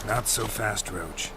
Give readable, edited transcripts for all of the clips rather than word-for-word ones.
Not so fast, Roach.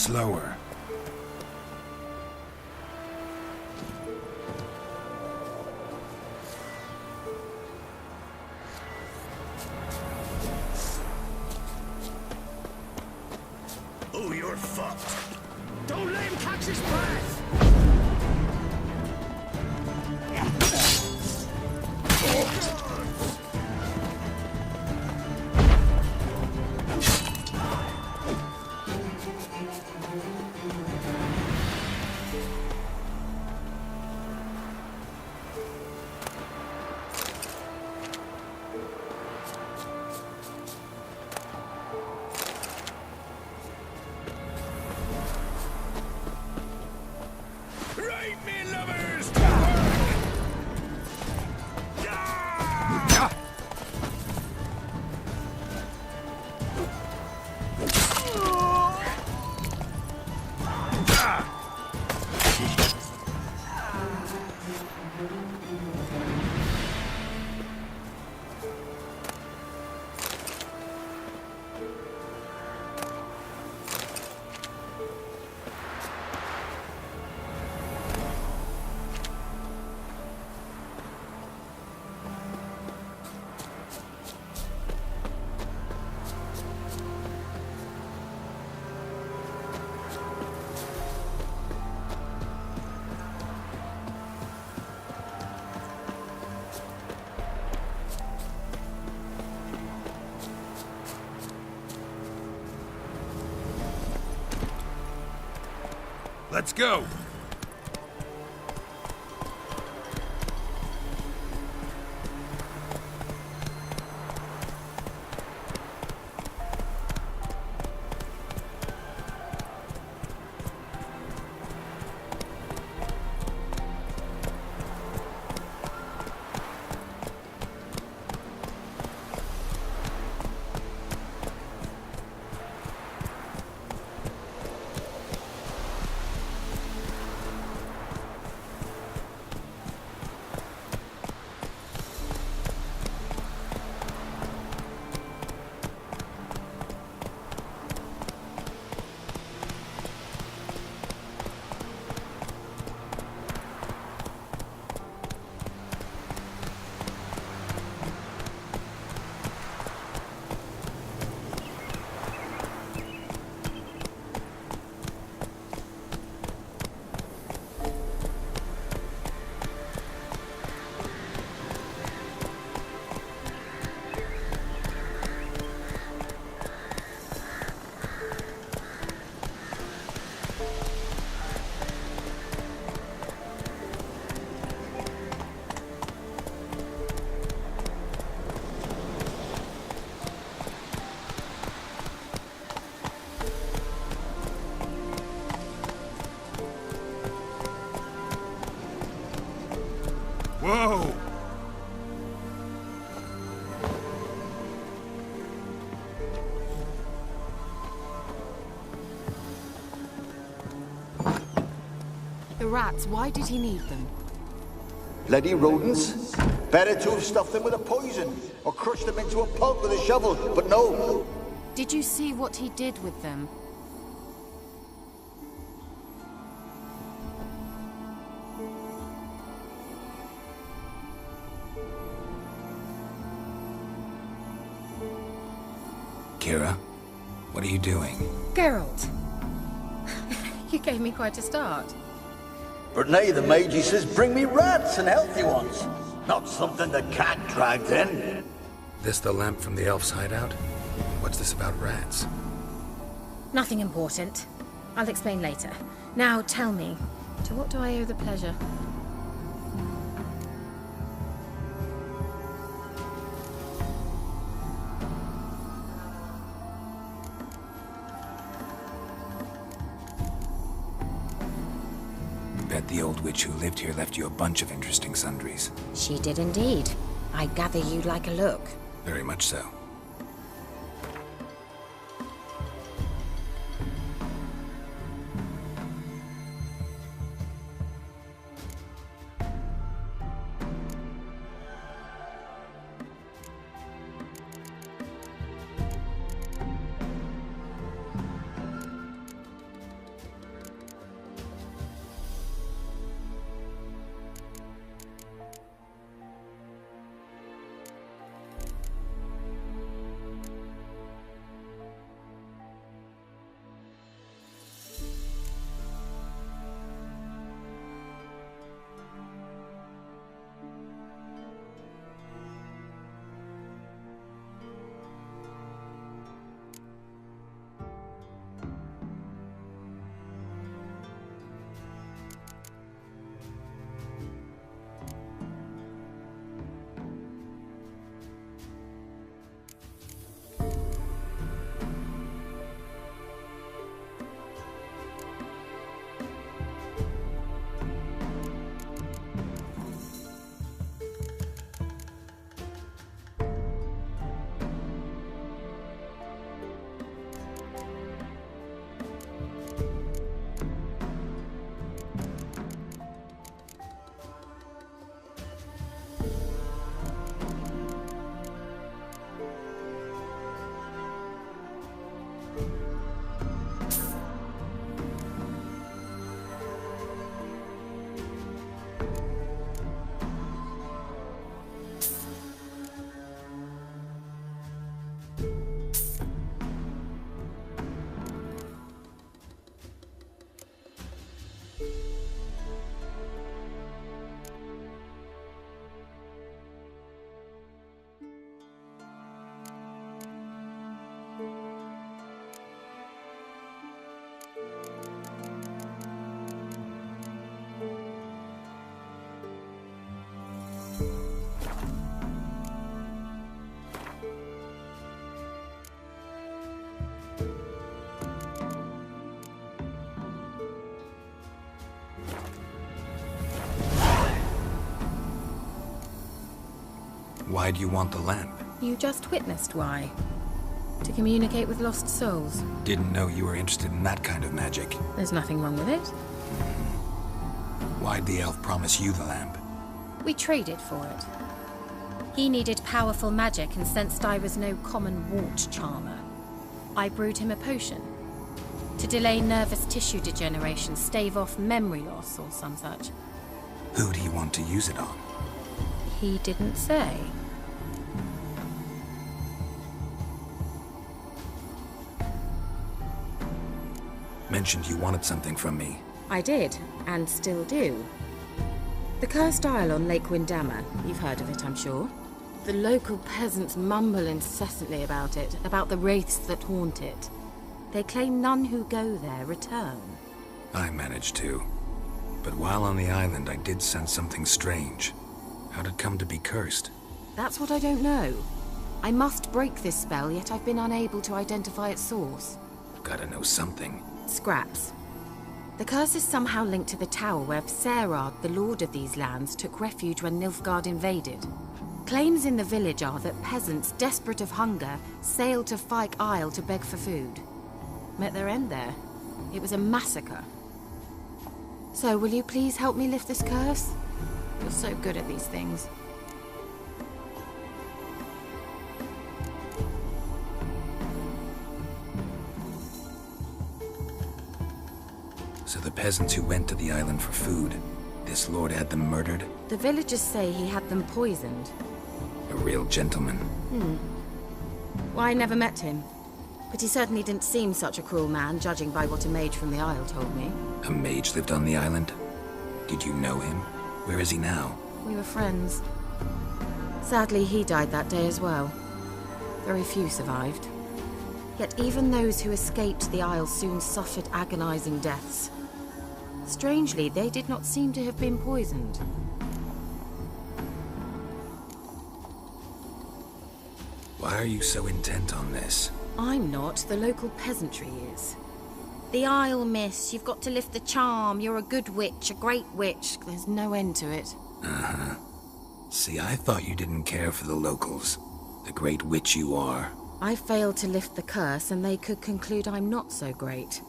Slower. Oh, you're fucked. Don't let him catch his breath! Let's go! the rats, why did he need them? Bloody rodents. Better to have stuffed them with a poison, or crushed them into a pulp with a shovel, but no. Did you see what he did with them? Keira, what are you doing? Geralt! You gave me quite a start. But now the Magi says bring me rats and healthy ones. Not something the cat dragged in. This the lamp from the elf's hideout? What's this about rats? Nothing important. I'll explain later. Now tell me, to what do I owe the pleasure? Bet the old witch who lived here left you a bunch of interesting sundries. She did indeed. I gather you'd like a look. Very much so. Why do you want the lamp? You just witnessed why. To communicate with lost souls. Didn't know you were interested in that kind of magic. There's nothing wrong with it. Why'd the elf promise you the lamp? We traded for it. He needed powerful magic and sensed I was no common wart charmer. I brewed him a potion. To delay nervous tissue degeneration, stave off memory loss or some such. Who do you want to use it on? He didn't say. Mentioned you wanted something from me. I did, and still do. The cursed isle on Lake Windammer. You've heard of it, I'm sure. The local peasants mumble incessantly about it, about the wraiths that haunt it. They claim none who go there return. I managed to. But while on the island, I did sense something strange. How'd it come to be cursed? That's what I don't know. I must break this spell, yet I've been unable to identify its source. Gotta know something. Scraps. The curse is somehow linked to the tower where Serard, the lord of these lands, took refuge when Nilfgaard invaded. Claims in the village are that peasants, desperate of hunger, sailed to Fyke Isle to beg for food. Met their end there. It was a massacre. So, will you please help me lift this curse? You're so good at these things. So the peasants who went to the island for food, this lord had them murdered? The villagers say he had them poisoned. A real gentleman. Well, I never met him. But he certainly didn't seem such a cruel man, judging by what a mage from the Isle told me. A mage lived on the island? Did you know him? Where is he now? We were friends. Sadly, he died that day as well. Very few survived. Yet even those who escaped the Isle soon suffered agonizing deaths. Strangely, they did not seem to have been poisoned. Why are you so intent on this? I'm not, the local peasantry is. The Isle, miss, you've got to lift the charm. You're a good witch, a great witch. There's no end to it. Uh-huh. See, I thought you didn't care for the locals. The great witch you are. I failed to lift the curse, and they could conclude I'm not so great.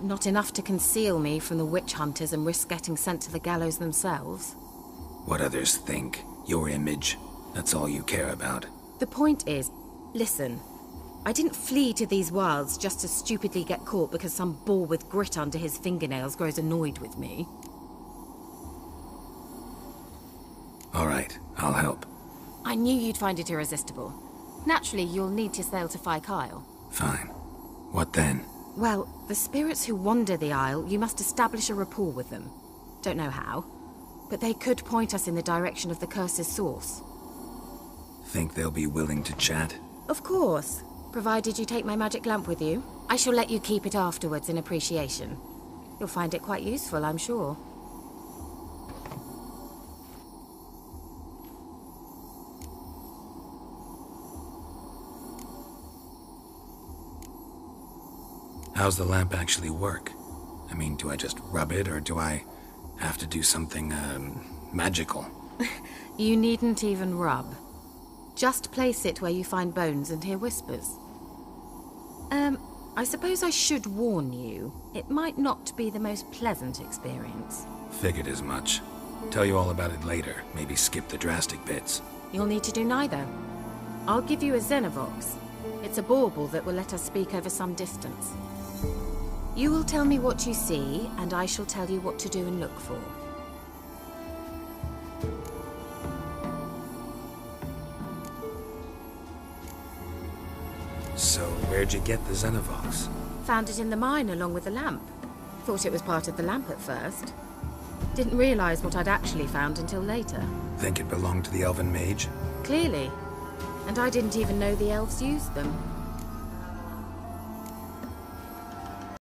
Not enough to conceal me from the witch hunters and risk getting sent to the gallows themselves. What others think, your image, that's all you care about. The point is, listen, I didn't flee to these wilds just to stupidly get caught because some boar with grit under his fingernails grows annoyed with me. All right, I'll help. I knew you'd find it irresistible. Naturally, you'll need to sail to Fyke Isle. Fine. What then? Well, the spirits who wander the Isle, you must establish a rapport with them. Don't know how, but they could point us in the direction of the curse's source. Think they'll be willing to chat? Of course, provided you take my magic lamp with you. I shall let you keep it afterwards in appreciation. You'll find it quite useful, I'm sure. How's the lamp actually work? I mean, do I just rub it, or do I have to do something, magical? You needn't even rub. Just place it where you find bones and hear whispers. I suppose I should warn you. It might not be the most pleasant experience. Figured as much. Tell you all about it later. Maybe skip the drastic bits. You'll need to do neither. I'll give you a Xenovox. It's a bauble that will let us speak over some distance. You will tell me what you see, and I shall tell you what to do and look for. So, where'd you get the Xenovox? Found it in the mine along with the lamp. Thought it was part of the lamp at first. Didn't realize what I'd actually found until later. Think it belonged to the elven mage? Clearly. And I didn't even know the elves used them.